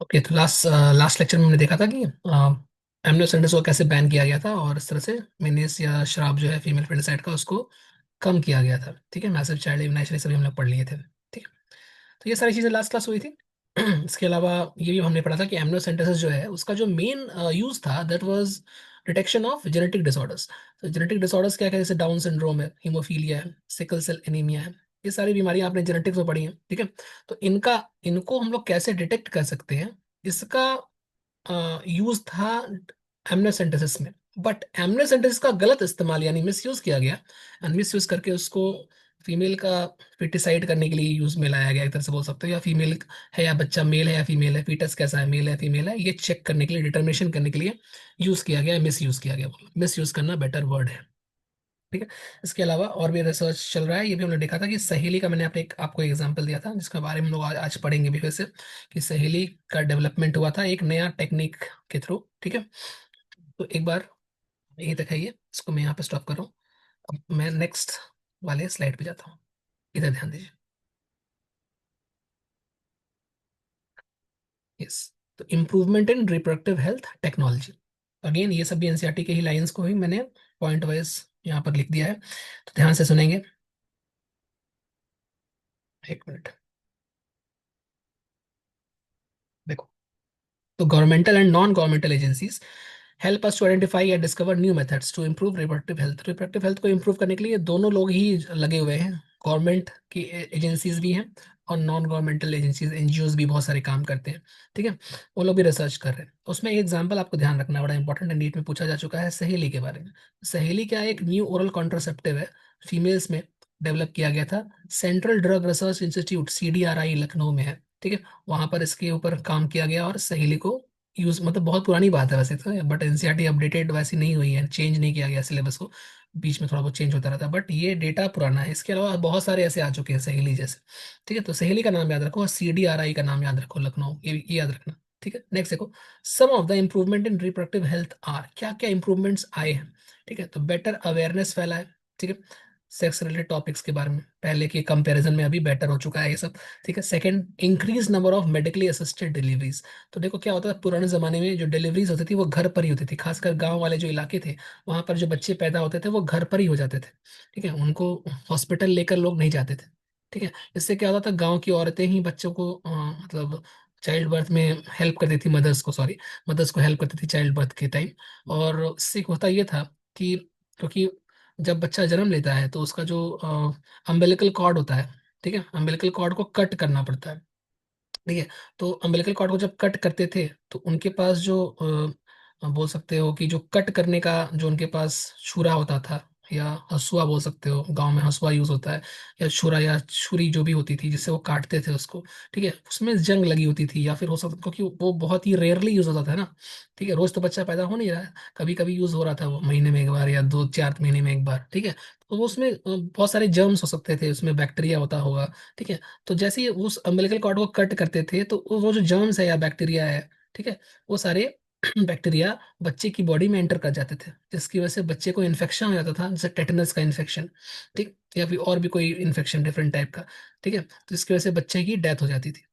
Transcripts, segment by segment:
Okay, तो last last lecture में हमने देखा था कि एमनो सैंडर्स को कैसे बैन किया गया था, और इस तरह से मेनिस या शराब जो है फीमेल फेटिसाइड का, उसको कम किया गया था। ठीक है, मैसिव चाइल्ड इम्यूनाइजेशन सभी हम लोग पढ़ लिए थे। ठीक है, तो ये सारी चीज़ें लास्ट क्लास हुई थी। इसके अलावा ये भी हमने पढ़ा था कि एमनो सैंडर्स जो है उसका जो मेन यूज था, that was detection of genetic disorders. तो जेनेटिक डिसऑर्डर्स क्या क्या, जैसे डाउन सिंड्रोम है, हीमोफीलिया है, सिकल सेल एनीमिया है, ये सारी बीमारियां आपने जेनेटिक्स में पढ़ी हैं। ठीक है, तो इनको हम लोग कैसे डिटेक्ट कर सकते हैं, इसका यूज था एमनियोसेंटेसिस में। बट एमनियोसेंटेसिस का गलत इस्तेमाल यानी मिस यूज किया गया, एंड मिस यूज करके उसको फीमेल का फिटिसाइड करने के लिए यूज में लाया गया, एक तरह से बोल सकते हो। या फीमेल है या बच्चा मेल है या फीमेल है, फीटस कैसा है, मेल है फीमेल है, ये चेक करने के लिए, डिटर्मिनेशन करने के लिए यूज किया गया, मिस यूज किया गया। मिस यूज करना बेटर वर्ड है। ठीक है, इसके अलावा और भी रिसर्च चल रहा है। ये भी हमने देखा था कि सहेली का, मैंने आपको एग्जांपल दिया था, जिसके बारे में हम लोग आज पढ़ेंगे भी फिर से, कि सहेली का डेवलपमेंट हुआ था एक नया टेक्निक के थ्रू। ठीक है, तो एक बार ये दिखाइए, इसको मैं यहाँ पे स्टॉप कर रहा हूँ। अब मैं नेक्स्ट वाले स्लाइड पे जाता हूँ, इधर ध्यान दीजिए। यस, तो improvement in reproductive health technology. Again ये सब भी एनसीईआरटी के ही लाइंस को ही मैंने पॉइंट वाइज यहाँ पर लिख दिया है, तो ध्यान से सुनेंगे। एक मिनट, देखो। तो governmental and non governmental agencies help us to identify या discover new methods to improve reproductive health. Reproductive health को इंप्रूव करने के लिए दोनों लोग ही लगे हुए हैं। गवर्नमेंट की एजेंसीज भी हैं, और नॉन गवर्नमेंटल एजेंसीज, एनजीओज भी बहुत सारे काम करते हैं। ठीक है, वो लोग भी रिसर्च कर रहे हैं। उसमें एक एग्जांपल आपको ध्यान रखना बड़ा इंपॉर्टेंट है, नीट में पूछा जा चुका है, सहेली के बारे में। सहेली क्या है? एक न्यू ओरल कॉन्ट्रासेप्टिव है, फीमेल्स में डेवलप किया गया था। Central Drug Research institute CDRI Lucknow में है। ठीक है, वहां पर इसके ऊपर काम किया गया, और सहेली को यूज, मतलब बहुत पुरानी बात है वैसे तो, बट एनसीईआरटी अपडेटेड वैसी नहीं हुई है, चेंज नहीं किया गया सिलेबस को। बीच में थोड़ा बहुत चेंज होता रहता है, बट ये डेटा पुराना है। इसके अलावा बहुत सारे ऐसे आ चुके हैं सहेली जैसे। ठीक है, तो सहेली का नाम याद रखो, और सीडीआरआई का नाम याद रखो, लखनऊ, ये याद रखना। ठीक है, नेक्स्ट देखो, some of the improvement in reproductive health are, क्या क्या इंप्रूवमेंट्स आए हैं। ठीक है, तो बेटर अवेयरनेस फैला है। ठीक है, सेक्स रिलेटेड टॉपिक्स के बारे में पहले के कंपैरिजन में अभी बेटर हो चुका है ये सब। ठीक है, second, increase number of medically assisted deliveries. तो देखो क्या होता है, पुराने जमाने में जो डिलीवरीज होती थी वो घर पर ही होती थी, खासकर गांव वाले जो इलाके थे, वहां पर जो बच्चे पैदा होते थे वो घर पर ही हो जाते थे। ठीक है, उनको हॉस्पिटल लेकर लोग नहीं जाते थे। ठीक है, इससे क्या होता था, गांव की औरतें ही बच्चों को मतलब चाइल्ड बर्थ में हेल्प करती थी, मदर्स को, सॉरी, मदर्स को हेल्प करती थी चाइल्ड बर्थ के टाइम। और इससे होता ये था कि, क्योंकि जब बच्चा जन्म लेता है तो उसका जो अम्बिलिकल कॉर्ड होता है, ठीक है, अम्बिलिकल कॉर्ड को कट करना पड़ता है। ठीक है, तो अम्बिलिकल कॉर्ड को जब कट करते थे तो उनके पास जो बोल सकते हो कि जो कट करने का जो उनके पास छुरा होता था, या हसुआ बोल सकते हो, गांव में हसुआ यूज होता है, या छुरा या छुरी जो भी होती थी जिससे वो काटते थे उसको। ठीक है, उसमें जंग लगी होती थी, या फिर हो सकता, क्योंकि वो बहुत ही रेयरली यूज होता था ना। ठीक है, रोज तो बच्चा पैदा हो नहीं रहा है, कभी कभी यूज हो रहा था वो, महीने में एक बार या 2-4 महीने में एक बार। ठीक है, तो वो उसमें बहुत सारे जर्म्स हो सकते थे, उसमें बैक्टीरिया होता होगा। ठीक है, तो जैसे ही उस अम्बिलिकल कॉर्ड को कट करते थे तो वो जो जर्म्स है या बैक्टीरिया है, ठीक है, वो सारे बैक्टीरिया बच्चे की बॉडी में एंटर कर जाते थे, जिसकी वजह से बच्चे को इन्फेक्शन हो जाता था, जैसे टेटनस का इन्फेक्शन। ठीक, या फिर और भी कोई इन्फेक्शन डिफरेंट टाइप का। ठीक है, तो इसकी वजह से बच्चे की डेथ हो जाती थी।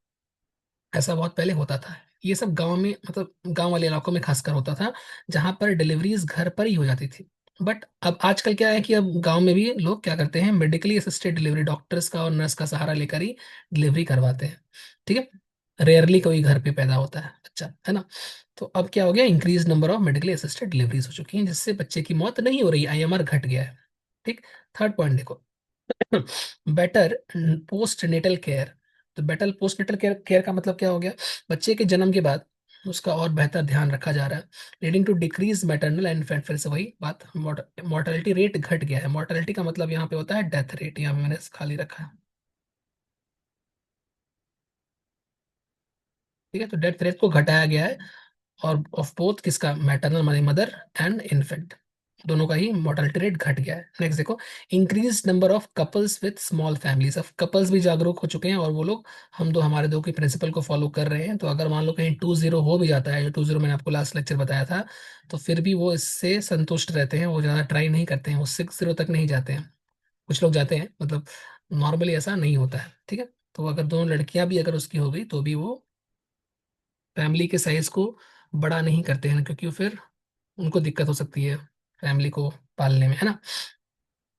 ऐसा बहुत पहले होता था। ये सब गांव में, मतलब गांव वाले इलाकों में खासकर होता था, जहां पर डिलीवरीज घर पर ही हो जाती थी। बट अब आजकल क्या है कि अब गांव में भी लोग क्या करते हैं, मेडिकली असिस्टेड डिलीवरी, डॉक्टर्स का और नर्स का सहारा लेकर ही डिलीवरी करवाते हैं। ठीक है, रेयरली कोई घर पे पैदा होता है बच्चा, है ना। तो अब क्या हो गया, increase number of medically assisted deliveries हो चुकी हैं, जिससे बच्चे की मौत नहीं हो रही, आईएमआर घट गया है। ठीक, थर्ड पॉइंट देखो, बेटर पोस्ट नेटल केयर। तो better post natal care, care का मतलब क्या हो गया, बच्चे के जन्म के बाद उसका और बेहतर ध्यान रखा जा रहा है, leading to decrease maternal and infant. फिर से वही बात, मोर्टेलिटी रेट घट गया है। मोर्टेलिटी का मतलब यहाँ पे होता है डेथ रेट, यहाँ पे मैंने खाली रखा है। ठीक है, तो डेथ रेट को घटाया गया है, और ऑफ बोथ, किसका, मैटरनल मानी मदर एंड इन्फेंट, दोनों का ही मोर्टेलिटी रेट घट गया है। नेक्स्ट देखो, increase number of couples with small families. अब कपल्स भी जागरूक हो चुके हैं, और वो लोग हम दो, हमारे दो के प्रिंसिपल को फॉलो कर रहे हैं। तो अगर मान लो कहीं 2-0 हो भी जाता है, जो 2-0 मैंने आपको लास्ट लेक्चर बताया था, तो फिर भी वो इससे संतुष्ट रहते हैं, वो ज़्यादा ट्राई नहीं करते हैं, वो 6-0 तक नहीं जाते हैं। कुछ लोग जाते हैं, मतलब नॉर्मली ऐसा नहीं होता है। ठीक है, तो अगर दोनों लड़कियां भी अगर उसकी हो गई तो भी वो फैमिली के साइज को बड़ा नहीं करते हैं, क्योंकि फिर उनको दिक्कत हो सकती है फैमिली को पालने में, है ना।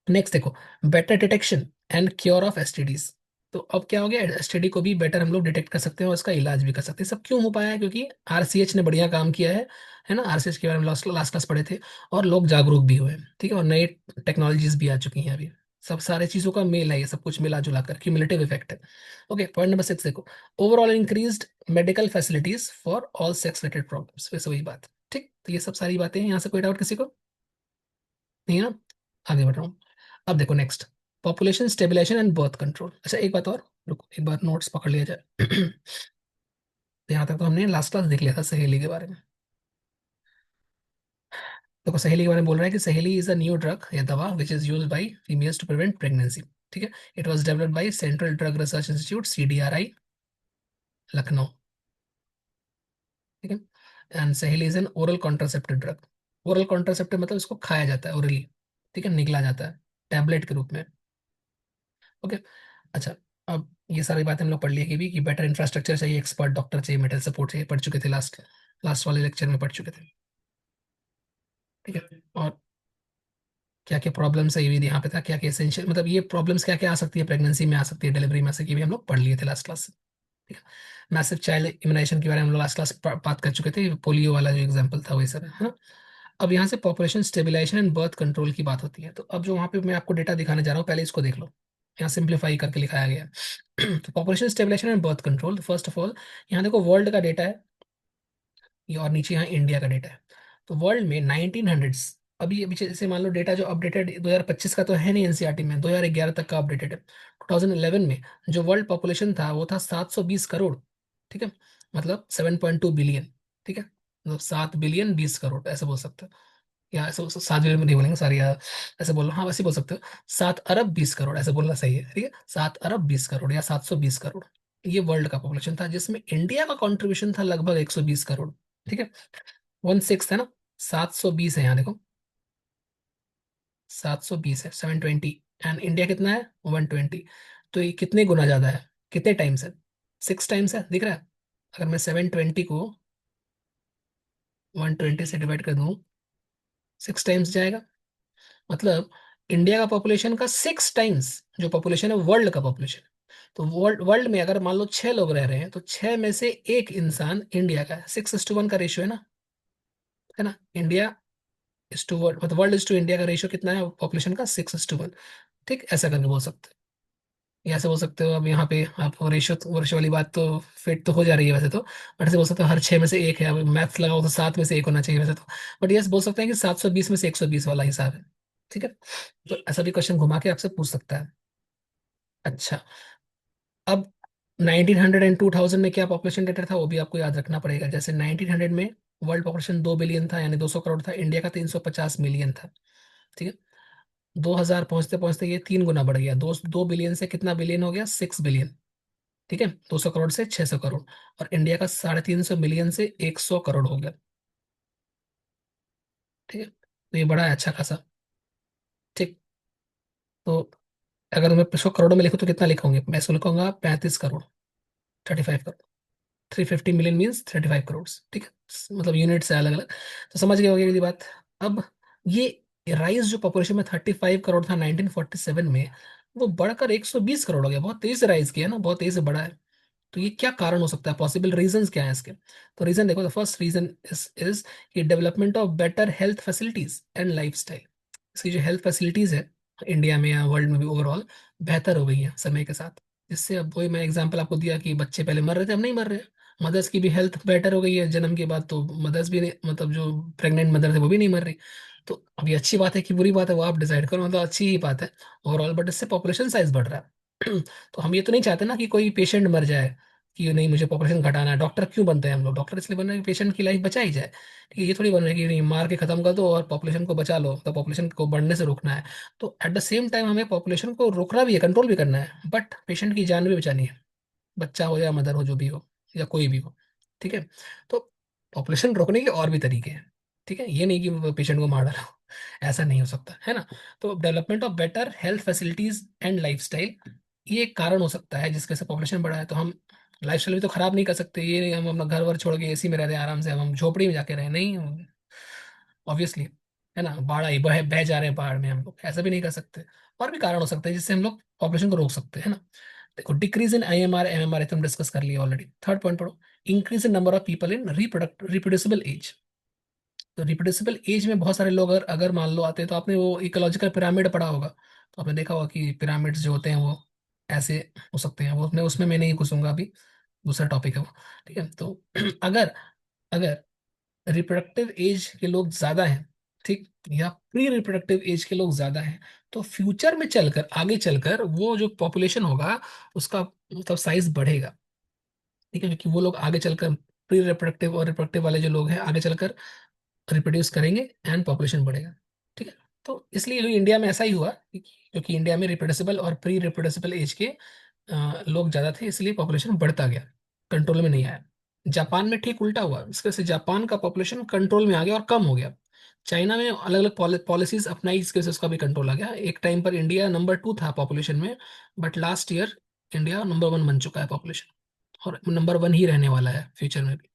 नेक्स्ट देखो, better detection and cure of STDs. तो अब क्या हो गया, एसटीडी को भी बेटर हम लोग डिटेक्ट कर सकते हैं और उसका इलाज भी कर सकते हैं। सब क्यों हो पाया है, क्योंकि आरसीएच ने बढ़िया काम किया है ना। आरसीएच के बारे में लास्ट लास्ट क्लास पढ़े थे, और लोग जागरूक भी हुए हैं, ठीक है, और नई टेक्नोलॉजीज भी आ चुकी हैं अभी। सब सारे चीजों का मेल है, ये सब कुछ मिला जुला कर क्यूमुलेटिव इफेक्ट है। ओके, पॉइंट नंबर 6 देखो, overall increased medical facilities for all sex related problems. फिर से वही बात, ठीक। तो ये सब सारी बातें हैं, यहाँ से कोई डाउट किसी को नहीं है ना। आगे बढ़ रहा हूँ। अब देखो next, population stabilisation and birth control. अच्छा एक बात और, रुको एक बार नोट्स पकड़ लिया जाए। तो यहाँ तक तो हमने लास्ट क्लास देख लिया था सहेली के बारे में। देखो सहेली के बारे में बोल रहा है कि सहेली इज अ न्यू ड्रग या दवा which is use by females to prevent pregnancy. ठीक है, it was developed by Central Drug Research Institute CDRI, Lucknow. ठीक है, and Saheli is an oral contraceptive drug. Oral contraceptive मतलब इसको खाया जाता है ओरली, ठीक है, निगला जाता है टैबलेट के रूप में। ओके, अच्छा। अब ये सारी बातें हम लोग पढ़ लिए कि बेटर इंफ्रास्ट्रक्चर चाहिए, एक्सपर्ट डॉक्टर चाहिए, मेटल सपोर्ट चाहिए, पढ़ चुके थे लास्ट लास्ट वाले लेक्चर में पढ़ चुके थे। ठीक है, और क्या क्या प्रॉब्लम्स है ये भी यहाँ पे था, क्या क्या एसेंशियल, मतलब ये प्रॉब्लम्स क्या क्या आ सकती है प्रेगनेंसी में, आ सकती है डिलीवरी में आ सकती है, ये भी हम लोग पढ़ लिए थे लास्ट क्लास से। ठीक है, मैसिव चाइल्ड इम्यूनाइजेशन के बारे में हम लोग लास्ट क्लास बात कर चुके थे, पोलियो वाला जो एग्जाम्पल था वही सब है ना। अब यहाँ से population stabilisation and birth control की बात होती है। तो अब जो वहाँ पे मैं आपको डेटा दिखाने जा रहा हूँ, पहले इसको देख लो। यहाँ सिंप्लीफाई करके लिखाया गया है। तो population stabilisation and birth control, first of all यहाँ देखो वर्ल्ड का डेटा है ये, और नीचे यहाँ इंडिया का डेटा है। तो वर्ल्ड में 1900s, अभी जैसे मान लो डेटा जो अपडेटेड 2025 का तो है नहीं एनसीईआरटी में, 2011 तक का अपडेटेड है। 2011 में जो वर्ल्ड पॉपुलेशन था वो था 720 करोड़। ठीक है, मतलब 7.2 बिलियन। ठीक है, मतलब 7 बिलियन 20 करोड़ ऐसे बोल सकते हो, या ऐसे 7 बिलियन में नहीं बोलेंगे सॉरी यार, ऐसे बोलो, हाँ वैसे बोल सकते हो, 7 अरब 20 करोड़ ऐसे बोलना सही है। ठीक है, 7 अरब 20 करोड़ या 720 करोड़, ये वर्ल्ड का पॉपुलेशन था, जिसमें इंडिया का कंट्रीब्यूशन था लगभग 120 करोड़। ठीक है, 1/6 है ना, 720 है यहाँ देखो, 720 है, 720, एंड इंडिया कितना है 120। तो ये कितने गुना ज्यादा है, कितने टाइम्स है, 6 टाइम्स है, दिख रहा है। अगर मैं 720 को 120 से डिवाइड कर दूं, 6 टाइम्स जाएगा। मतलब इंडिया का पॉपुलेशन का 6 टाइम्स जो पॉपुलेशन है वर्ल्ड का पॉपुलेशन। तो वर्ल्ड वर्ल्ड में अगर मान लो 6 लोग रह रहे हैं, तो 6 में से एक इंसान इंडिया का है। 6:1 का रेशियो है ना। इंडिया इज टू वर्ल्ड, मतलब वर्ल्ड इज टू इंडिया का रेशियो कितना है पॉपुलेशन का, 6:1। ठीक, ऐसा करके बोल सकते हो, या ऐसे बोल सकते हो। अब यहाँ पे आप रेशियो रेशियो वाली बात तो फिट तो हो जा रही है वैसे तो, बट ऐसे बोल सकते हो हर 6 में से एक है। अब मैथ्स लगाओ तो 7 में से एक होना चाहिए वैसे तो, बट यस बोल सकते हैं कि 720 में से 120 वाला हिसाब है। ठीक है, तो ऐसा भी क्वेश्चन घुमा के आपसे पूछ सकता है। अच्छा, अब 1900 एंड 2000 में क्या पॉपुलेशन डेटा था वो भी आपको याद रखना पड़ेगा। जैसे 1900 में वर्ल्ड पॉपुलेशन 2 बिलियन था, यानी 200 करोड़ था, इंडिया का 350 मिलियन था। ठीक है, 2000 पहुंचते पहुंचते ये 3 गुना बढ़ गया, 2 बिलियन से कितना बिलियन हो गया, 6 बिलियन। ठीक है, 200 करोड़ से 600 करोड़, और इंडिया का 350 मिलियन से 100 करोड़ हो गया। ठीक है, तो ये बड़ा है अच्छा खासा। ठीक, तो अगर मैं 100 करोड़ में लिखूँ तो कितना लिखूंगे, मैं इसको लिखूंगा 35 करोड़, 35 करोड़। 350 million means 35 crore. ठीक है, मतलब यूनिट से अलग अलग, तो समझ गए होगी अगली बात। अब ये राइज जो पॉपुलेशन में 35 करोड़ था 1947 में, वो बढ़कर 120 करोड़ हो गया। बहुत तेजी से राइज किया ना, बहुत तेजी से बढ़ा है। तो ये क्या कारण हो सकता है, पॉसिबल रीजंस क्या है इसके। तो रीजन देखो, द फर्स्ट रीजन इज कि development of better health facilities and lifestyle. इसकी जो हेल्थ फैसिलिटीज है इंडिया में या वर्ल्ड में भी ओवरऑल बेहतर हो गई है समय के साथ। जिससे अब वही मैं एग्जांपल आपको दिया कि बच्चे पहले मर रहे थे, अब नहीं मर रहे। मदर्स की भी हेल्थ बेटर हो गई है जन्म के बाद, तो मदर्स भी नहीं, मतलब जो प्रेग्नेंट मदर थे वो भी नहीं मर रही। तो अब ये अच्छी बात है कि बुरी बात है वो आप डिसाइड करो, मतलब अच्छी ही बात है ओवरऑल, बट इससे पॉपुलेशन साइज बढ़ रहा है। तो हम ये तो नहीं चाहते ना कि कोई पेशेंट मर जाए, कि नहीं मुझे पॉपुलेशन घटाना है। डॉक्टर क्यों बनते हैं हम लोग, डॉक्टर इसलिए बन रहे हैं कि पेशेंट की लाइफ बचाई जाए। ठीक है, ये थोड़ी बन रहा है कि नहीं मार के खत्म कर दो और पॉपुलेशन को बचा लो, तो पॉपुलेशन को बढ़ने से रोकना है। तो एट द सेम टाइम हमें पॉपुलेशन को रोकना भी है, कंट्रोल भी करना है, बट पेशेंट की जान भी बचानी है, बच्चा हो या मदर हो जो भी हो, या कोई भी हो। ठीक है, तो पॉपुलेशन रोकने के और भी तरीके हैं। ठीक है, ये नहीं कि पेशेंट को मार डालो, ऐसा नहीं हो सकता है ना। तो development of better health facilities and lifestyle, ये एक कारण हो सकता है जिसके से पॉपुलेशन बढ़ा है। तो हम लाइफस्टाइल भी तो खराब नहीं कर सकते, ये नहीं हम अपना घर वर छोड़ के एसी में रह रहे हैं आराम से, हम झोपड़ी में जाके रहे नहीं, ऑब्वियसली, है ना, बाढ़ आई, बह जा रहे हैं पहाड़ में, हम लोग ऐसा भी नहीं कर सकते। और भी कारण हो सकते हैं जिससे हम लोग पॉपुलेशन को रोक सकते हैं, है ना। देखो, डिक्रीज इन आईएमआर एमएमआर तो हम डिस्कस कर लिया ऑलरेडी। थर्ड पॉइंट पढ़ो, increase in number of people in reproducible age. तो रिप्रोड्यूसिबल एज में बहुत सारे लोग अगर अगर मान लो आते हैं, तो आपने वो इकोलॉजिकल पिरामिड पढ़ा होगा, तो आपने देखा होगा कि पिरामिड्स जो होते हैं वो ऐसे हो सकते हैं, वो उसमें मैं नहीं घुसूंगा अभी, दूसरा टॉपिक है वो। ठीक है, तो अगर अगर रिप्रोडक्टिव एज के लोग ज्यादा हैं, ठीक, या प्री रिप्रोडक्टिव एज के लोग ज्यादा हैं, तो फ्यूचर में चलकर, आगे चलकर वो जो पॉपुलेशन होगा उसका मतलब साइज बढ़ेगा। ठीक है, क्योंकि वो लोग आगे चलकर, प्री रिप्रोडक्टिव और रिप्रोडक्टिव वाले जो लोग हैं आगे चलकर रिप्रोड्यूस करेंगे एंड पॉपुलेशन बढ़ेगा। ठीक है, तो इसलिए इंडिया में ऐसा ही हुआ, क्योंकि इंडिया में रिप्रोड्यूसिबल और प्री रिप्रोड्यूसिबल एज के लोग ज़्यादा थे, इसलिए पॉपुलेशन बढ़ता गया, कंट्रोल में नहीं आया। जापान में ठीक उल्टा हुआ, इसके वजह से जापान का पॉपुलेशन कंट्रोल में आ गया और कम हो गया। चाइना में अलग अलग पॉलिसीज अपनाई, इसके वजह से उसका भी कंट्रोल आ गया। एक टाइम पर इंडिया नंबर 2 था पॉपुलेशन में, but last year India number 1 बन चुका है पॉपुलेशन, और नंबर 1 ही रहने वाला है फ्यूचर में भी।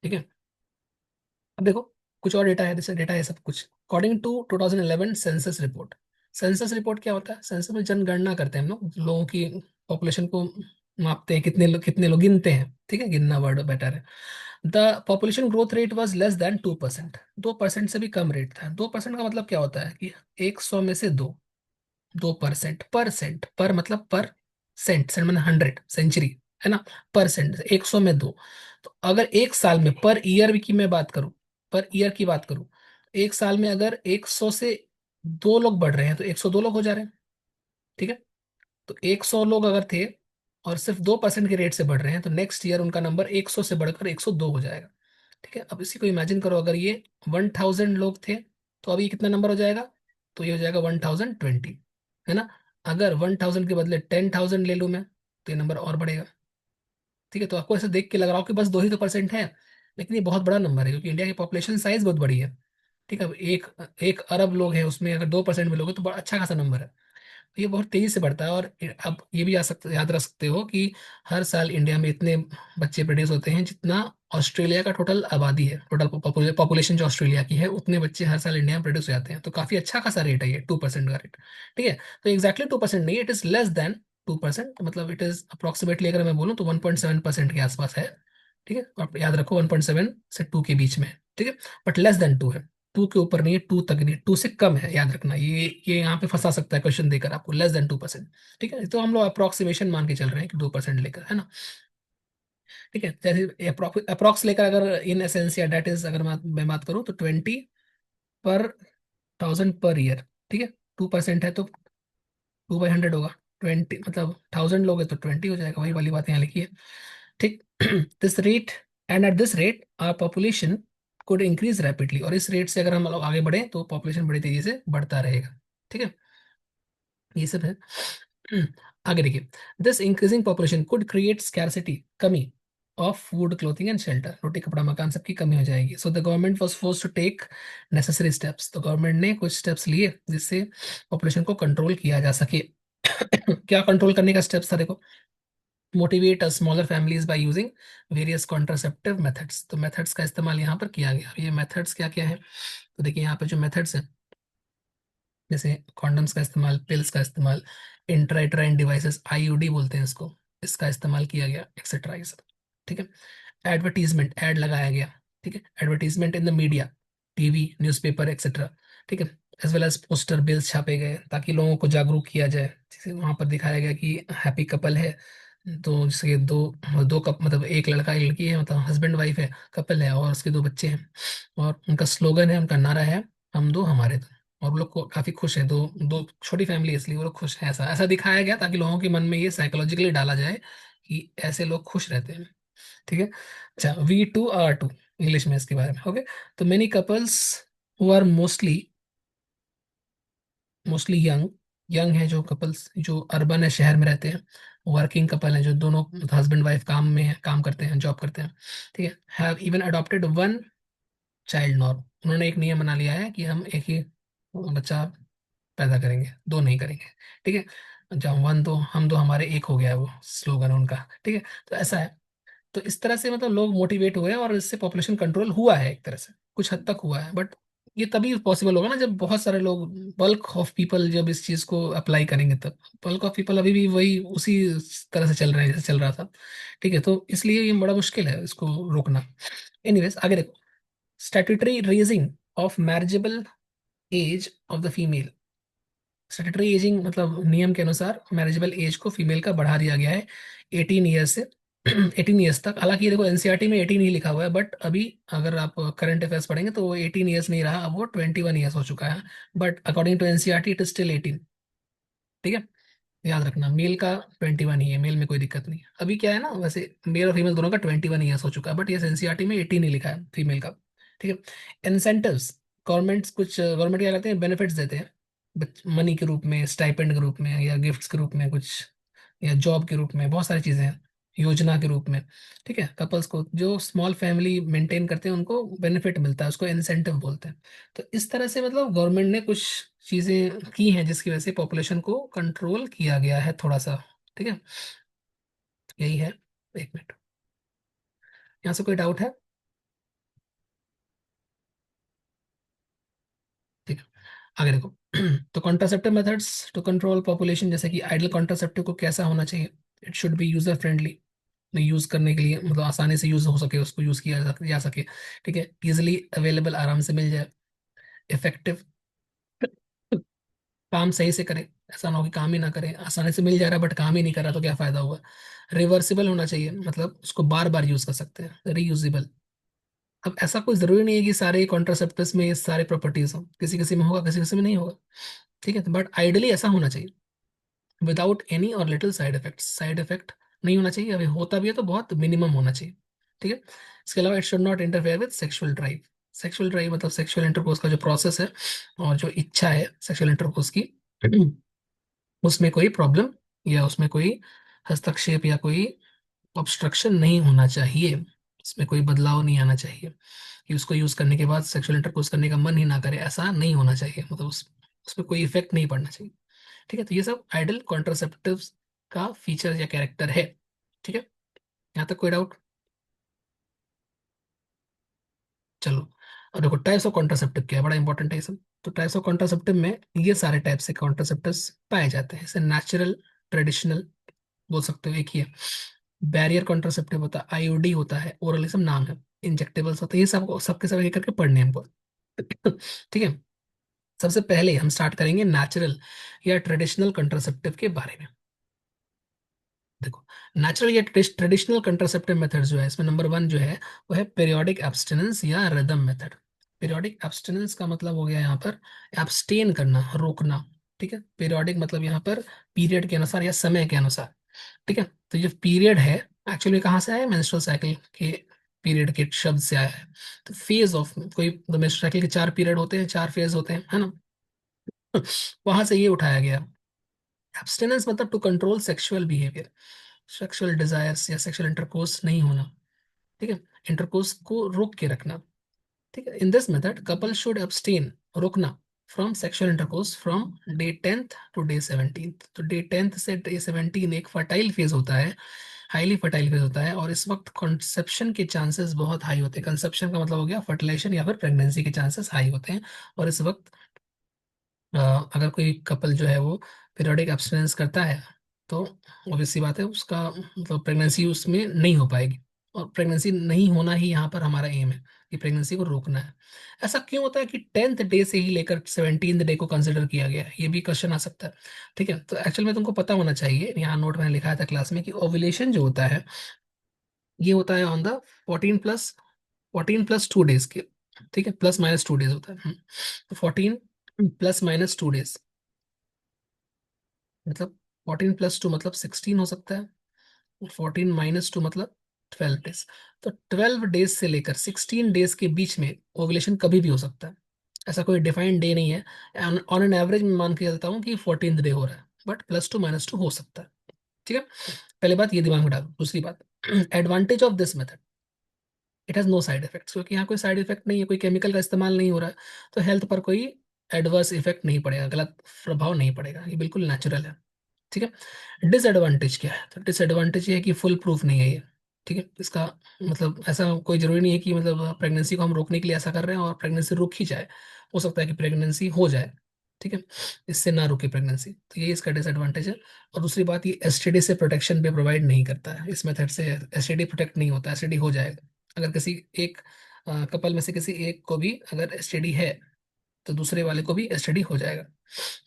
ठीक है, अब देखो, कुछ और डेटा है, जैसे डेटा है सब कुछ according to 2011 census report. Census report क्या होता है? सेंसस में जनगणना करते हैं हम लोग, लोगों की पॉपुलेशन को मापते हैं, कितने लोग गिनते हैं, ठीक है, गिनना वर्ड बेटर है। The population growth rate was less than 2%, 2% से भी कम रेट था। 2% का मतलब क्या होता है कि 100 में से 2% पर मतलब पर सेंट, सेंट मतलब 100 सेंचुरी, है ना, परसेंट 100 में 2। तो अगर एक साल में, पर ईयर की मैं बात करूं, पर ईयर की बात करूं, एक साल में अगर 100 से 2 लोग बढ़ रहे हैं तो 102 लोग हो जा रहे हैं। ठीक है, तो 100 लोग अगर थे और सिर्फ 2% के रेट से बढ़ रहे हैं, तो नेक्स्ट ईयर उनका नंबर 100 से बढ़कर 102 हो जाएगा। ठीक है, अब इसी को इमेजिन करो, अगर ये 1000 लोग थे, तो अभी कितना नंबर हो जाएगा? तो ये हो जाएगा 1020, है ना। अगर 1000 के बदले 10,000 ले लूं मैं, तो ये नंबर और बढ़ेगा। ठीक है, तो आपको ऐसे देख के लग रहा हो कि बस 2 ही तो % है, लेकिन ये बहुत बड़ा नंबर है, क्योंकि इंडिया की पॉपुलेशन साइज बहुत बड़ी है। ठीक है, अब एक एक अरब लोग हैं, उसमें अगर 2% भी लोग हैं तो बड़ा अच्छा खासा नंबर है। ये बहुत तेजी से बढ़ता है। और अब ये भी याद रख सकते हो कि हर साल इंडिया में इतने बच्चे प्रोड्यूस होते हैं जितना ऑस्ट्रेलिया का टोटल आबादी है, टोटल पॉपुलेशन जो ऑस्ट्रेलिया की है, उतने बच्चे हर साल इंडिया में प्रोड्यूस हो जाते हैं। तो काफी अच्छा खासा रेट है ये 2% का रेट। ठीक है, तो एग्जैक्टली 2% नहीं, इट इज लेस देन 2%, मतलब इट इज अप्रोक्सीमेटली अगर मैं बोलूँ तो 1.7% के आसपास है। ठीक है, आप याद रखो 1.7 से 2 के बीच में है। ठीक है, बट लेस देन 2 है, 2 के ऊपर नहीं है, 2 तक नहीं, 2 से कम है, याद रखना, ये यहाँ पे फंसा सकता है क्वेश्चन देकर आपको, लेस देन 2%। ठीक है, तो हम लोग अप्रोक्सीमेशन मान के चल रहे हैं कि 2% लेकर, है ना। ठीक है, जैसे अप्रोक्स लेकर, अगर इन एसेंस या डेट इज, अगर मैं बात करूँ तो 20 पर 1000 पर ईयर। ठीक है, 2% है तो 2/100 होगा, 20 मतलब 1000 लोग हैं तो 20 हो जाएगा, वही वाली बात यहाँ लिखी है। ठीक, this rate, and at this rate our population could increase rapidly, और इस रेट से अगर हम लोग आगे बढ़े तो पॉपुलेशन बड़ी तेजी से बढ़ता रहेगा। ठीक है, ये सब है। आगे देखिए, this increasing population could create scarcity, कमी of food clothing and shelter, रोटी कपड़ा मकान सबकी कमी हो जाएगी। So the government was force to take necessary steps, तो गवर्नमेंट ने कुछ स्टेप्स लिए जिससे पॉपुलेशन को कंट्रोल किया जा सके। क्या कंट्रोल करने का स्टेप्स था, देखो, motivate smaller families by using various contraceptive methods, तो मेथड्स का इस्तेमाल यहाँ पर किया गया। अब ये मेथड्स क्या क्या है, तो देखिए यहाँ पर जो मेथड्स हैं, जैसे कॉन्डम्स का इस्तेमाल, पिल्स का इस्तेमाल, इंट्राइट्राइन डिवाइसेस, आईयूडी बोलते हैं इसको, इसका इस्तेमाल किया गया, एक्सेट्रा ये सब। ठीक है, एडवर्टीजमेंट, ऐड लगाया गया। ठीक है, advertisement in the media, TV, newspaper etcetera. ठीक है, as well as poster bills छापे गए ताकि लोगों को जागरूक किया जाए। जैसे वहां पर दिखाया गया कि हैप्पी कपल है, तो जैसे दो दो कप मतलब एक लड़का एक लड़की है, मतलब हस्बैंड वाइफ है, कपल है, और उसके 2 बच्चे हैं, और उनका स्लोगन है, उनका नारा है, हम दो हमारे दो। और वो लोग को काफी खुश है, दो दो छोटी फैमिली है, इसलिए वो लोग खुश है, ऐसा ऐसा दिखाया गया ताकि लोगों के मन में ये साइकोलॉजिकली डाला जाए कि ऐसे लोग खुश रहते हैं। ठीक है, अच्छा, V2R2 इंग्लिश में इसके बारे में, ओके। तो many couples who are mostly mostly young, young है जो कपल्स जो अर्बन है, शहर में रहते हैं, वर्किंग कपल है जो दोनों हस्बैंड वाइफ काम में है, काम करते हैं, जॉब करते हैं, ठीक है, have even adopted 1 child norm, उन्होंने एक नियम बना लिया है कि हम एक ही बच्चा पैदा करेंगे, 2 नहीं करेंगे। ठीक है, जहाँ वन दो हम दो हमारे एक हो गया है, वो स्लोगन उनका। ठीक है, तो ऐसा है। तो इस तरह से मतलब लोग मोटिवेट हुए हैं और इससे पॉपुलेशन कंट्रोल हुआ है, एक तरह से कुछ हद तक हुआ है। बट ये तभी पॉसिबल होगा ना जब बहुत सारे लोग, बल्क ऑफ पीपल जब इस चीज को अप्लाई करेंगे तब। बल्क ऑफ पीपल अभी भी वही उसी तरह से चल रहे हैं जैसे चल रहा था। ठीक है, तो इसलिए ये बड़ा मुश्किल है इसको रोकना। एनीवेज आगे देखो, statutory raising of marriageable age of the female. Statutory ageing मतलब नियम के अनुसार मैरिजेबल एज को फीमेल का बढ़ा दिया गया है 18 ईयर्स से 18 ईयर्स तक। हालांकि ये देखो एनसीईआरटी में 18 ही लिखा हुआ है, बट अभी अगर आप करंट अफेयर्स पढ़ेंगे तो वो 18 ईयर्स नहीं रहा, अब वो 21 ईयर्स हो चुका है। But according to NCERT it is still 18। ठीक है, याद रखना मेल का 21 ही है, मेल में कोई दिक्कत नहीं है। अभी क्या है ना, वैसे मेल और फीमेल दोनों का 21 ईयर्स हो चुका है, बट ये एनसीईआरटी में 18 ही लिखा है फीमेल का। ठीक है, इंसेंटिव्स, गवर्नमेंट्स कुछ गवर्नमेंट क्या करते हैं, बेनिफिट्स देते हैं मनी के रूप में, स्टाइपेंड के रूप में, या गिफ्ट्स के रूप में कुछ, या जॉब के रूप में, बहुत सारी चीजें हैं, योजना के रूप में। ठीक है, कपल्स को जो स्मॉल फैमिली मेंटेन करते हैं उनको बेनिफिट मिलता है, उसको इंसेंटिव बोलते हैं। तो इस तरह से मतलब गवर्नमेंट ने कुछ चीजें की हैं जिसकी वजह से पॉपुलेशन को कंट्रोल किया गया है थोड़ा सा। ठीक है, यही है। एक मिनट, यहाँ से कोई डाउट है? ठीक है, आगे देखो। तो contraceptive methods to control population, जैसे कि आइडल कॉन्ट्रासेप्टिव को कैसा होना चाहिए, it should be user friendly, use करने के लिए मतलब आसानी से यूज हो सके, उसको यूज किया जा सके। ठीक है, इजिली अवेलेबल, आराम से मिल जाए। इफेक्टिव, काम सही से करें, ऐसा ना हो कि काम ही ना करें, आसानी से मिल जा रहा है बट काम ही नहीं कर रहा तो क्या फायदा हुआ। रिवर्सिबल होना चाहिए, मतलब उसको बार बार यूज कर सकते हैं, रीयूजेबल। अब ऐसा कोई जरूरी नहीं है कि सारे कॉन्ट्रासेप्टिव्स में ये सारे प्रॉपर्टीज हो, किसी किसी में होगा किसी किसी में नहीं होगा। ठीक है, बट आइडियली ऐसा होना चाहिए, विदाउट एनी और little side effects, side effect नहीं होना चाहिए, अभी होता भी है तो बहुत मिनिमम होना चाहिए। ठीक है, इसके अलावा it should not interfere with sexual drive. Sexual drive मतलब सेक्सुअल इंटरकोर्स का जो प्रोसेस है और जो इच्छा है सेक्सुअल इंटरकोर्स की, उसमें कोई प्रॉब्लम या उसमें कोई हस्तक्षेप या कोई ऑब्स्ट्रक्शन नहीं होना चाहिए। इसमें कोई बदलाव नहीं आना चाहिए कि उसको यूज करने के बाद सेक्सुअल इंटरकोर्स करने का मन ही ना करे, ऐसा नहीं होना चाहिए, मतलब उसमें कोई इफेक्ट नहीं पड़ना चाहिए। ठीक है, तो ये सब आइडल कॉन्ट्रासेप्टिव्स का फीचर या कैरेक्टर है। ठीक है, यहाँ तक कोई डाउट? चलो, और देखो टाइप्स ऑफ कॉन्ट्रासेप्टिव क्या है, बड़ा इंपॉर्टेंट है ये सब। तो टाइप्स ऑफ कॉन्ट्रासेप्टिव में ये सारे टाइप से कॉन्ट्रासेप्टिव्स पाए जाते हैं, जैसे नेचुरल, ट्रेडिशनल, बोल सकते हो एक ही है। बैरियर कॉन्ट्रासेप्टिव होता है, आईओडी होता है, ओरलिज्म नाम है, इंजेक्टेबल्स होते हैं, ये सब सबके सब एक करके पढ़ने हैं हमको। ठीक है, सबसे पहले हम स्टार्ट करेंगे नेचुरल या ट्रेडिशनल कॉन्ट्रासेप्टिव के बारे में। देखो, नेचुरल या ट्रेडिशनल कंट्रासेप्टिव मेथड जो है, इसमें नंबर वन जो है वो है पीरियोडिक एब्सटिनेंस या रिदम मेथड। पीरियोडिक एब्सटिनेंस का मतलब हो गया यहाँ पर एब्सटेन करना, रोकना। ठीक है, पीरियोडिक मतलब यहाँ पर पीरियड के अनुसार या समय के अनुसार। ठीक है, तो ये पीरियड है एक्चुअली कहाँ से आया है, मेंस्ट्रुअल साइकिल के पीरियड के शब्द से आया है। तो फेज ऑफ कोई, तो मेंस्ट्रुअल साइकिल के 4 पीरियड होते हैं, 4 फेज होते हैं, है ना। वहां से ये उठाया गया। एब्सटिनेंस मतलब to control sexual behaviour, sexual desires या सेक्सुअल इंटरकोर्स नहीं होना। ठीक है, इंटरकोर्स को रोक के रखना। ठीक है, in this method couple should abstain, रोकना, from sexual intercourse from day 10th to day 17th। तो डे 10th से डे 17 एक फर्टाइल फेज होता है, हाईली फर्टाइल फेज होता है, और इस वक्त कंसेप्शन के चांसेस बहुत हाई होते हैं। कंसेप्शन का मतलब हो गया फर्टिलाइजेशन या फिर प्रेगनेंसी के चांसेस हाई होते हैं। और इस वक्त अ, अगर कोई कपल जो है वो पीरियोडिक एब्सटिनेंस करता है तो ऑब्वियस सी बात है उसका मतलब प्रेगनेंसी उसमें नहीं हो पाएगी। और प्रेगनेंसी नहीं होना ही यहाँ पर हमारा एम है कि प्रेगनेंसी को रोकना है। ऐसा क्यों होता है कि 10th डे से ही लेकर 17th डे को कंसिडर किया गया है, ये भी क्वेश्चन आ सकता है। ठीक है, तो एक्चुअल में तुमको पता होना चाहिए, यहाँ नोट मैंने लिखा था क्लास में कि ओव्यूलेशन जो होता है ये होता है ऑन द 14+2 डेज के। ठीक है, +- 2 डेज होता है। तो 14+- 2 डेज मतलब 14+2 मतलब 16 हो सकता है, और 14-2 मतलब 12 डेज। तो 12 डेज से लेकर 16 डेज के बीच में ओवुलेशन कभी भी हो सकता है, ऐसा कोई डिफाइंड डे नहीं है। ऑन एन एवरेज मैं मान के चलता हूँ कि 14th डे हो रहा है, बट +2-2 हो सकता है। ठीक है, पहले बात ये दिमाग में डालो। दूसरी बात, advantage of this method, it has no side effects, क्योंकि यहाँ कोई साइड इफेक्ट नहीं है, कोई केमिकल का इस्तेमाल नहीं हो रहा है, तो हेल्थ पर कोई एडवर्स इफेक्ट नहीं पड़ेगा, गलत प्रभाव नहीं पड़ेगा, ये बिल्कुल नेचुरल है। ठीक है। डिसएडवांटेज क्या है? तो डिसएडवांटेज ये है कि फुल प्रूफ नहीं है ये। ठीक है, इसका मतलब ऐसा कोई जरूरी नहीं है कि मतलब प्रेगनेंसी को हम रोकने के लिए ऐसा कर रहे हैं और प्रेगनेंसी रुक ही जाए। हो सकता है कि प्रेगनेंसी हो जाए। ठीक है, इससे ना रुके प्रेगनेंसी, तो ये इसका डिसएडवांटेज है। और दूसरी बात, ये एसटीडी से प्रोटेक्शन भी प्रोवाइड नहीं करता है। इस मेथड से एसटीडी प्रोटेक्ट नहीं होता, एसटीडी हो जाएगा अगर किसी एक कपल में से किसी एक को भी अगर एसटीडी है, तो दूसरे वाले को भी एसटीडी हो जाएगा।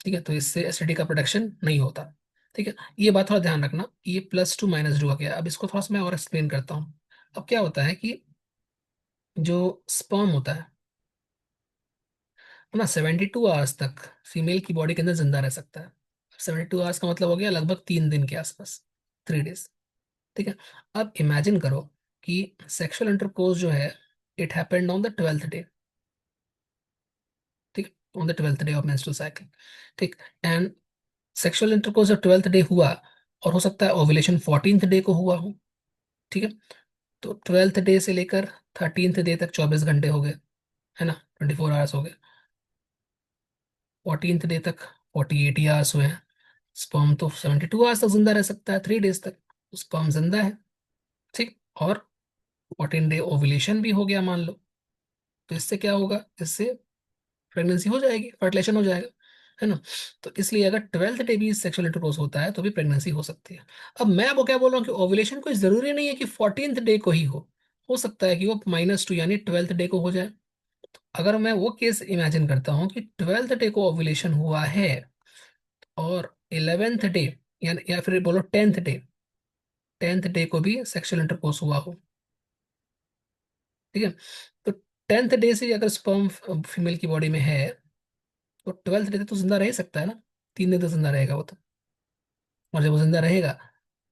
ठीक है, तो इससे एसटीडी का प्रोटेक्शन नहीं होता। ठीक है, ये बात थोड़ा ध्यान रखना। ये +2 -2 का क्या है? अब इसको थोड़ा सा मैं और एक्सप्लेन करता हूँ। अब क्या होता है कि जो स्पर्म होता है वो ना 72 आवर्स तक फीमेल की बॉडी के अंदर जिंदा रह सकता है। 72 आवर्स का मतलब हो गया लगभग 3 दिन के आसपास, 3 डेज। ठीक है, अब इमेजिन करो कि सेक्सुअल इंटरकोर्स जो है, it happened on the 12th day. ठीक, on the 12th day of menstrual cycle. ठीक, एंड सेक्सुअल इंटरकोर्स जब 12th डे हुआ, और हो सकता है ओव्यूलेशन 14th डे को हुआ हो। ठीक है, तो 12th डे से लेकर 13th डे तक 24 घंटे हो गए, है ना, 24 आवर्स हो गए। 14th डे तक 48 आवर्स हुए हैं। स्पर्म तो 72 आवर्स तक जिंदा रह सकता है, 3 डेज तक स्पर्म जिंदा है। ठीक, और 14 डे ओव्यूलेशन भी हो गया मान लो। तो इससे क्या होगा? इससे प्रेगनेंसी हो जाएगी, फर्टिलाइजेशन हो जाएगा, है ना। तो इसलिए अगर 12th डे भी सेक्सुअल इंटरकोर्स होता है तो भी प्रेगनेंसी हो सकती है। अब मैं आपको क्या बोल रहा हूँ कि ओव्यूलेशन कोई जरूरी नहीं है कि 14th डे को ही हो सकता है कि वो -2 यानी 12th डे को हो जाए। अगर मैं वो केस इमेजिन करता हूँ कि 12th डे को ओव्यूलेशन हुआ है और 11th डे या फिर बोलो 10th डे, 10th डे को भी सेक्सुअल इंटरकोर्स हुआ हो। ठीक है, तो 10th डे से अगर स्पर्म फीमेल की बॉडी में है, तो 12th डे तक तो जिंदा रह ही सकता है ना। 3 दिन तो जिंदा रहेगा वो तो। और जब वो जिंदा रहेगा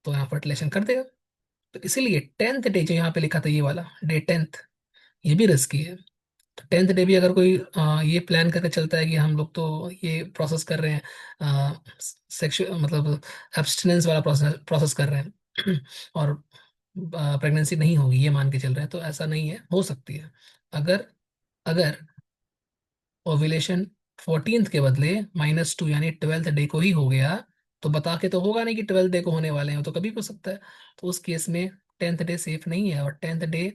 तो यहाँ फर्टिलाइजेशन कर देगा। तो इसीलिए 10th डे जो यहाँ पे लिखा था, ये वाला डे 10th, ये भी रिस्की है। तो 10th डे भी अगर कोई ये प्लान करके चलता है कि हम लोग तो ये प्रोसेस कर रहे हैं, सेक्सुअल मतलब एब्स्टिनेंस वाला प्रोसेस प्रोसेस कर रहे हैं और प्रेगनेंसी नहीं होगी ये मान के चल रहे हैं, तो ऐसा नहीं है, हो सकती है। अगर अगर ओव्यूलेशन 14th के बदले -2 यानी 12th डे को ही हो गया, तो बता के तो होगा नहीं कि 12th डे को होने वाले हैं, तो कभी भी हो सकता है। तो उस केस में 10th डे सेफ नहीं है, और 10th डे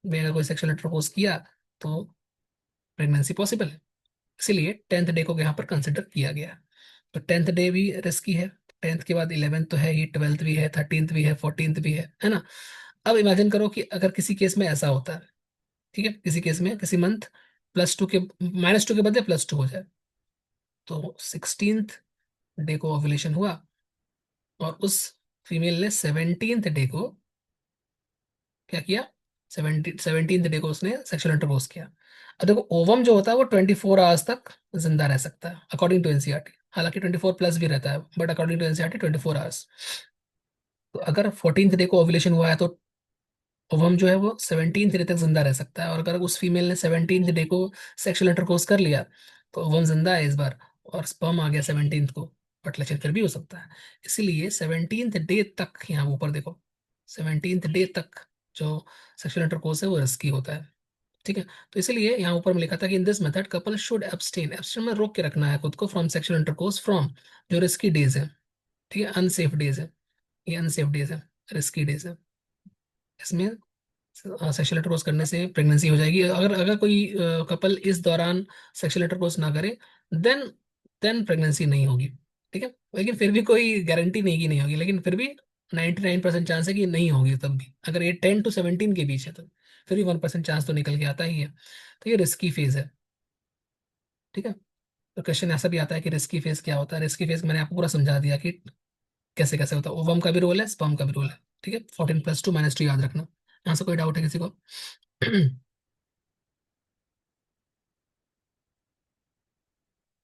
में अगर कोई सेक्सुअल इंटरकोर्स किया तो प्रेगनेंसी पॉसिबल है। इसीलिए 10th डे को यहाँ पर कंसिडर किया गया है। तो 10th डे भी रिस्की है। 10th के बाद 11th तो है ही, 12th भी है, 13th भी है, 14th भी है ना। अब इमेजिन करो कि अगर किसी केस में ऐसा होता है, ठीक है, किसी केस में किसी मंथ +2 के -2 के बदले +2 हो जाए, तो 16th डे को ओव्यूलेशन हुआ और उस फीमेल ने 17th डे को क्या किया? 17th डे को उसने सेक्सुअल इंटरकोर्स किया। अब देखो, ओवम जो होता है वो 24 आवर्स तक जिंदा रह सकता है अकॉर्डिंग टू एनसीईआरटी। हालांकि 24+ भी रहता है, but according to NCERT 24 hours. तो अगर 14th डे को ओव्यूलेशन हुआ है, तो ओवम जो है वो 17th डे तक जिंदा रह सकता है। और अगर उस फीमेल ने 17th डे को सेक्सुअल इंटरकोर्स कर लिया, तो ओवम जिंदा है इस बार, और स्पर्म आ गया 17th को, फर्टिलाइजेशन फिर भी हो सकता है। इसीलिए 17th डे तक, यहाँ ऊपर देखो, 17th डे तक जो सेक्सुअल इंटरकोर्स है वो रिस्की होता है। ठीक है, तो इसीलिए यहाँ ऊपर में लिखा था कि इन this method couple should abstain, abstain में रोक के रखना है खुद को, फ्रॉम सेक्सुअल इंटरकोर्स फ्रॉम जो रिस्की डेज है। ठीक है, अनसेफ डेज है, ये अनसेफ डेज है, रिस्की डेज है। इसमें सेक्सुअल इंटरकोर्स करने से प्रेगनेंसी हो जाएगी। अगर अगर कोई कपल इस दौरान सेक्सुअल इंटरकोर्स ना करे, देन देन प्रेगनेंसी नहीं होगी। ठीक है, लेकिन फिर भी कोई गारंटी नहीं कि नहीं होगी, लेकिन फिर भी 99% चांस है कि नहीं होगी। तब भी अगर ये 10 to 17 के बीच है, तो फिर भी 1% चांस तो निकल के आता ही है। तो ये रिस्की फेज है। ठीक है, तो क्वेश्चन ऐसा भी आता है कि रिस्की फेज क्या होता है। रिस्की फेज मैंने आपको पूरा समझा दिया कि कैसे कैसे होता है। ओवम का भी रोल है, स्पर्म का भी रोल है। ठीक है, 14 + 2 -2 याद रखना। यहाँ से कोई डाउट है किसी को?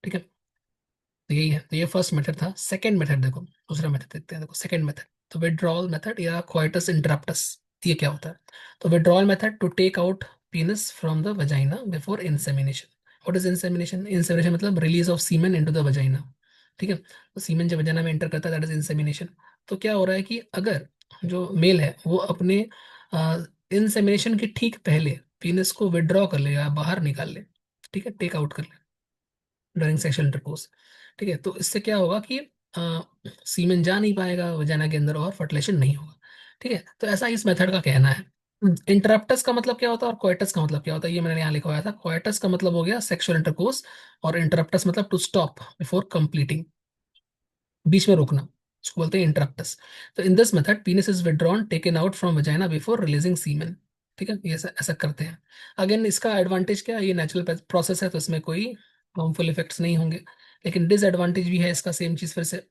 ठीक है, तो यही है। तो ये फर्स्ट मेथड था। सेकंड मेथड देखो, दूसरा मेथड देखते हैं। देखो सेकंड मेथड, तो विड्रॉल मेथड या क्वाइटस इंटरप्टस, ये क्या होता है? तो withdrawal method to take out penis from the vagina before insemination. What is insemination? Insemination मतलब release of semen into the vagina. ठीक है, तो सीमेन जब वजाइना में एंटर करता है, दैट इज इंसेमिनेशन। तो क्या हो रहा है कि अगर जो मेल है वो अपने इंसेमिनेशन के ठीक पहले पीनस को विड्रॉ कर ले या बाहर निकाल ले, ठीक है, टेक आउट कर ले ड्यूरिंग सेक्सुअल इंटरकोर्स। ठीक है, तो इससे क्या होगा कि सीमेन जा नहीं पाएगा वजाना के अंदर और फर्टिलाइजेशन नहीं होगा। ठीक है, तो ऐसा इस मेथड का कहना है। इंटरप्टस का मतलब क्या होता है और कोइटस का मतलब क्या होता है, ये मैंने यहाँ लिखा हुआ था। कोइटस का मतलब हो गया सेक्सुअल इंटरकोर्स, और इंटरप्टस मतलब टू स्टॉप बिफोर कंप्लीटिंग, बीच में रोकना, उसको बोलते हैं इंटरप्टस। तो in this method penis is withdrawn taken out from vagina before releasing semen. ठीक है, ये ऐसा ऐसा करते हैं। अगेन इसका एडवांटेज क्या है, ये नेचुरल प्रोसेस है तो इसमें कोई हार्मफुल इफेक्ट्स नहीं होंगे। लेकिन डिसएडवांटेज भी है इसका, सेम चीज फिर से।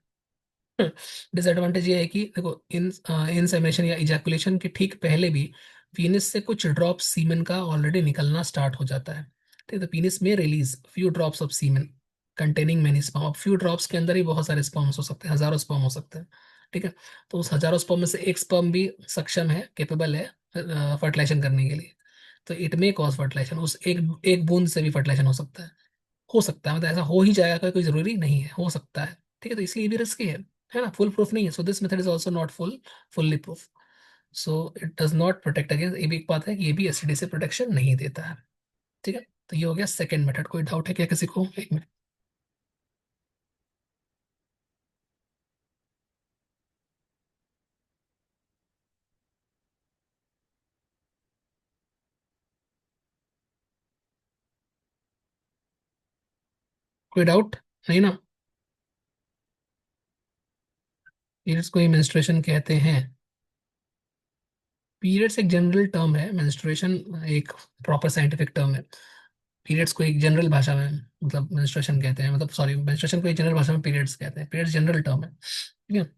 डिसएडवांटेज ये है कि देखो, इंसेमिनेशन या इजैकुलेशन के ठीक पहले भी पीनिस से कुछ ड्रॉप्स सीमेन का ऑलरेडी निकलना स्टार्ट हो जाता है। ठीक है, तो पीनिस में release few drops of semen containing many sperm. अब फ्यू ड्रॉप्स के अंदर ही बहुत सारे स्पर्म्स हो सकते हैं, हजारों स्पर्म हो सकते हैं। ठीक है, तो उस हजारों स्पर्म में से एक स्पर्म भी सक्षम है, केपेबल है फर्टिलाइजेशन करने के लिए। तो इट मे कॉज फर्टिलाइजेशन, उस एक एक बूंद से भी फर्टिलाइजेशन हो सकता है। हो सकता है, मतलब ऐसा हो ही जाएगा कोई जरूरी नहीं है, हो सकता है। ठीक है, तो इसलिए ये भी रिस्की है ना, फुल प्रूफ नहीं है। So this method is also not fully proof. So it does not protect against, ये भी एक बात है कि ये भी एसटीडी से प्रोटेक्शन नहीं देता है। ठीक है, तो ये हो गया सेकंड मेथड। कोई डाउट है क्या किसी को? एक मिनट। कोई डाउट? नहीं ना? पीरियड्स को ही मेंस्ट्रुएशन कहते हैं। पीरियड्स एक जनरल टर्म है, मेंस्ट्रुएशन एक प्रॉपर साइंटिफिक टर्म है। पीरियड्स को एक जनरल भाषा में मतलब मेंस्ट्रुएशन कहते हैं, मतलब सॉरी, मेंस्ट्रुएशन को एक जनरल भाषा में पीरियड्स कहते हैं। पीरियड्स जनरल टर्म है। ठीक है,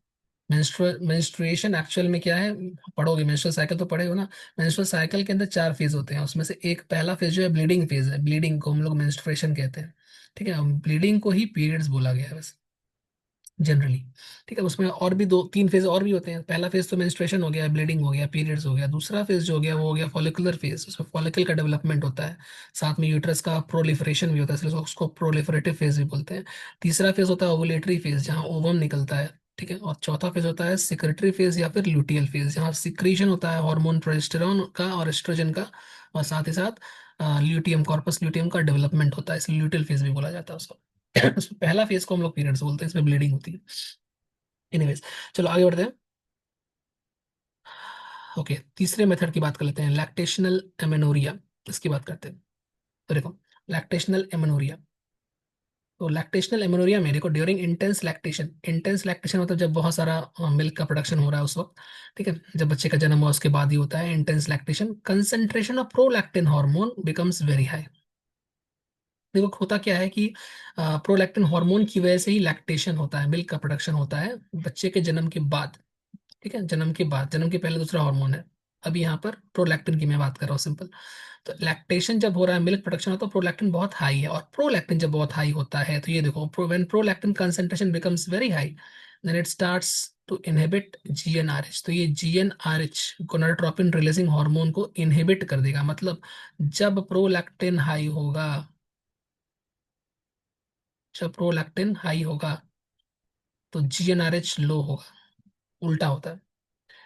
मेंस्ट्रुएशन एक्चुअल में क्या है, पढ़ोगे मेंस्ट्रुअल साइकिल तो पढ़े हो ना। मेंस्ट्रुअल साइकिल के अंदर चार फेज होते हैं, उसमें से एक पहला फेज जो है ब्लीडिंग फेज है, ब्लीडिंग को हम लोग मेंस्ट्रुएशन कहते हैं। ठीक है, ब्लीडिंग को ही पीरियड्स बोला गया है वैसे जनरली। ठीक है, उसमें और भी दो तीन फेज और भी होते हैं। पहला फेज तो मेंस्ट्रुएशन हो गया, ब्लीडिंग हो गया, पीरियड्स हो गया। दूसरा फेज जो हो गया वो हो गया फॉलिकुलर फेज, उसमें फॉलिकल का डेवलपमेंट होता है, साथ में यूट्रस का प्रोलिफरेशन भी होता है, इसलिए उसको प्रोलिफरेटिव फेज भी बोलते हैं। तीसरा फेज होता है ओवुलेटरी फेज, जहाँ ओवम निकलता है। ठीक है, और चौथा फेज होता है सिक्रेटरी फेज या फिर ल्यूटियल फेज, जहाँ सिक्रीशन होता है हार्मोन प्रोजेस्टेरॉन का और एस्ट्रोजन का, और साथ ही साथ ल्यूटियम, कॉर्पस ल्यूटियम का डेवलपमेंट होता है, इसलिए ल्यूटियल फेज भी बोला जाता है उसको। उसमें पहला फेज को हम लोग पीरियड्स बोलते हैं, इसमें ब्लीडिंग होती है। एनीवेज, चलो आगे बढ़ते हैं। ओके, तीसरे मेथड की बात कर लेते हैं, लैक्टेशनल एमेनोरिया। इसकी बात करते हैं। तो देखो, लैक्टेशनल एमेनोरिया, तो लैक्टेशनल एमेनोरिया में देखो, during intense lactation, intense lactation मतलब जब बहुत सारा मिल्क का प्रोडक्शन हो रहा है उस वक्त। ठीक है, जब बच्चे का जन्म हुआ उसके बाद ही होता है intense lactation. Concentration of prolactin hormone becomes very high. देखो होता क्या है कि प्रोलैक्टिन हार्मोन की वजह से ही लैक्टेशन होता है, मिल्क का प्रोडक्शन होता है बच्चे के जन्म के बाद। ठीक है, जन्म के बाद, जन्म के पहले दूसरा हार्मोन है। अभी यहाँ पर प्रोलैक्टिन की मैं बात कर रहा हूँ, सिंपल। तो लैक्टेशन जब हो रहा है, मिल्क प्रोडक्शन होता है, प्रोलैक्टिन बहुत हाई है, और प्रोलैक्टिन जब बहुत हाई होता है तो ये देखो, when prolactin concentration becomes very high, then it starts to inhibit GnRH. तो ये जीएनआरएच गोनाडोट्रोपिन रिलीजिंग हार्मोन को इनहिबिट कर देगा। मतलब जब प्रोलैक्टिन हाई होगा, जब प्रोलैक्टिन हाई होगा तो जीएनआरएच लो होगा, उल्टा होता है।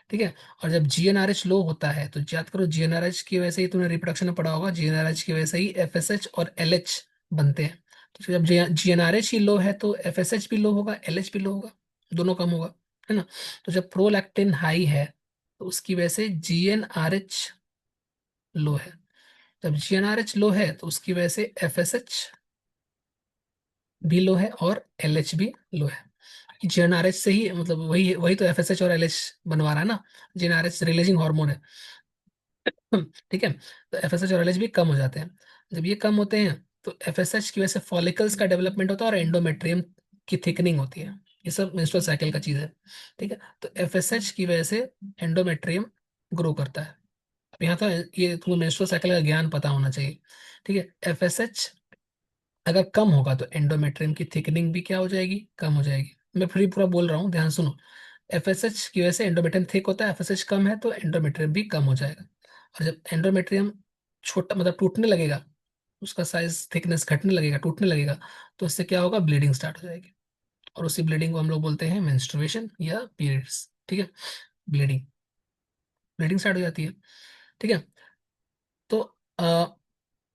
ठीक है, और जब जीएनआरएच लो होता है तो याद करो, जीएनआरएच की वजह से ही तुमने रिप्रोडक्शन में पढ़ा होगा, जीएनआरएच की वजह से ही एफएसएच और एलएच बनते हैं। तो जब जीएनआरएच ही लो है तो एफएसएच भी लो होगा, एलएच भी लो होगा, दोनों कम होगा, है ना। तो जब प्रोलैक्टिन हाई है तो उसकी वजह से जीएनआरएच लो है। जब जीएनआरएच लो है तो उसकी वजह से एफएसएच भी लो है और एलएच भी लो है। जीएनआरएच से ही, मतलब वही वही तो एफएसएच और एलएच बनवा रहा है ना। जीएनआरएच रिलीजिंग हार्मोन है। ठीक है, तो एफएसएच और एलएच भी कम हो जाते हैं। जब ये कम होते हैं तो एफएसएच की वजह से फॉलिकल्स का डेवलपमेंट होता है और एंडोमेट्रियम की थिकनिंग होती है। ये सब मेंस्ट्रुअल साइकिल का चीज है। ठीक है, तो एफएसएच की वजह से एंडोमेट्रियम ग्रो करता है। अब यहाँ तो ये तुम्हें मेंस्ट्रुअल साइकिल का ज्ञान पता होना चाहिए। ठीक है, एफएसएच अगर कम होगा तो एंडोमेट्रियम की थिकनिंग भी क्या हो जाएगी, कम हो जाएगी। मैं फिर पूरा बोल रहा हूँ, ध्यान सुनो। एफएसएच की वजह से एंडोमेट्रियम थिक होता है, एफएसएच कम है तो एंडोमेट्रियम भी कम हो जाएगा। और जब एंडोमेट्रियम छोटा मतलब टूटने लगेगा, उसका साइज थिकनेस घटने लगेगा, टूटने लगेगा, तो इससे क्या होगा, ब्लीडिंग स्टार्ट हो जाएगी। और उसी ब्लीडिंग को हम लोग बोलते हैं मेंस्ट्रुएशन या पीरियड्स। ठीक है, ब्लीडिंग, ब्लीडिंग स्टार्ट हो जाती है। ठीक है, तो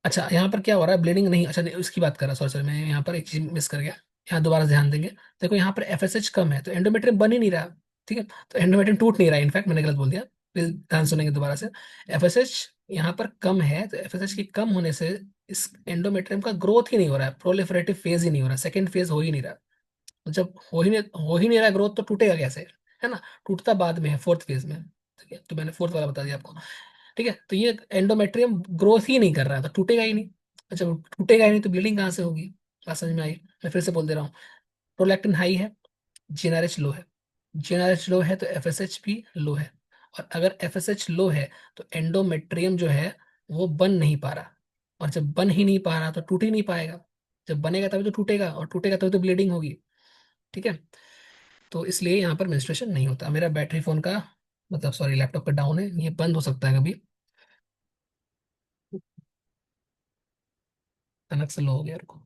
अच्छा यहाँ पर क्या हो रहा है, ब्लीडिंग नहीं, अच्छा नहीं, उसकी बात कर रहा, सॉरी सॉरी, मैं यहाँ पर एक चीज मिस कर गया। यहाँ दोबारा ध्यान देंगे, देखो यहाँ पर एफएसएच कम है तो एंडोमेट्रियम बन ही नहीं रहा। ठीक है, तो एंडोमेट्रियम टूट नहीं रहा, इनफैक्ट मैंने गलत बोल दिया, प्लीज ध्यान सुनेंगे दोबारा से। एफएसएच यहाँ पर कम है, तो एफएसएच की कम होने से इस एंडोमेट्रियम का ग्रोथ ही नहीं हो रहा है, प्रोलिफरेटिव फेज ही नहीं हो रहा, सेकंड फेज हो ही नहीं रहा। तो जब हो ही नहीं रहा ग्रोथ, तो टूटेगा कैसे, है ना? टूटता बाद में है, फोर्थ फेज में। ठीक है, तो मैंने फोर्थ वाला बता दिया आपको। ठीक है, तो ये एंडोमेट्रियम ग्रोथ ही नहीं कर रहा है, तो टूटेगा ही नहीं। अच्छा, टूटेगा ही नहीं तो ब्लीडिंग कहाँ से होगी? बात समझ में आई? मैं फिर से बोल दे रहा हूँ। प्रोलैक्टिन हाई है, जीएनआरएच लो है। जीएनआरएच लो है तो एफएसएच भी लो है। और अगर एफएसएच लो है तो एंडोमेट्रियम जो है वो बन नहीं पा रहा। और जब बन ही नहीं पा रहा तो टूट ही नहीं पाएगा। जब बनेगा तभी तो टूटेगा, और टूटेगा तभी तो ब्लीडिंग होगी। ठीक है, तो इसलिए यहाँ पर मेंस्ट्रुएशन नहीं होता। मेरा बैटरी फोन का, मतलब सॉरी लैपटॉप का डाउन है, ये बंद हो सकता है कभी, अचानक से लो हो गया। रुको।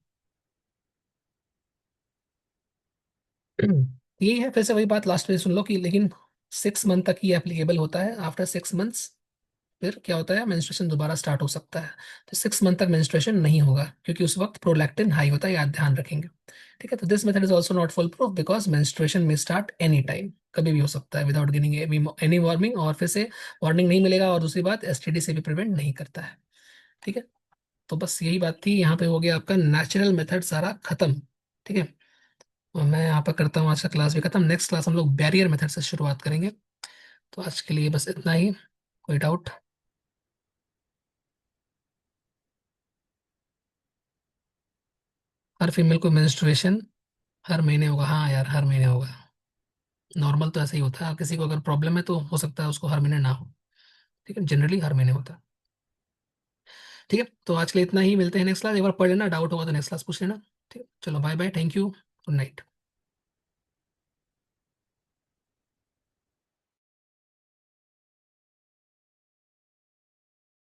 यही है, फिर से वही बात लास्ट में सुन लो कि लेकिन 6 मंथ तक ही एप्लीकेबल होता है। आफ्टर 6 मंथ्स फिर क्या होता है, मेंस्ट्रुएशन दोबारा स्टार्ट हो सकता है। तो 6 मंथ तक मेंस्ट्रुएशन नहीं होगा, क्योंकि उस वक्त प्रोलैक्टिन हाई होता है, याद ध्यान रखेंगे। ठीक है, तो this method is also not full proof because menstruation में स्टार्ट एनी टाइम, कभी भी हो सकता है विदाउट गिविंग एनी वार्निंग। और फिर से वार्निंग नहीं मिलेगा, और दूसरी बात एसटीडी से भी प्रिवेंट नहीं करता है। ठीक है, तो बस यही बात थी। यहाँ पे हो गया आपका नेचुरल मेथड सारा खत्म। ठीक है, और मैं यहाँ पर करता हूँ आज का क्लास भी खत्म। नेक्स्ट क्लास हम लोग बैरियर मेथड से शुरुआत करेंगे। तो आज के लिए बस इतना ही। कोई डाउट? हर फीमेल को मेंस्ट्रुएशन हर महीने होगा? हाँ यार, हर महीने होगा। नॉर्मल तो ऐसे ही होता है, किसी को अगर प्रॉब्लम है तो हो सकता है उसको हर महीने ना हो। ठीक है, जनरली हर महीने होता है। ठीक है, तो आज के लिए इतना ही। मिलते हैं नेक्स्ट क्लास। एक बार पढ़ लेना, डाउट होगा तो नेक्स्ट क्लास पूछ लेना। ठीक है, चलो bye bye, thank you, good night.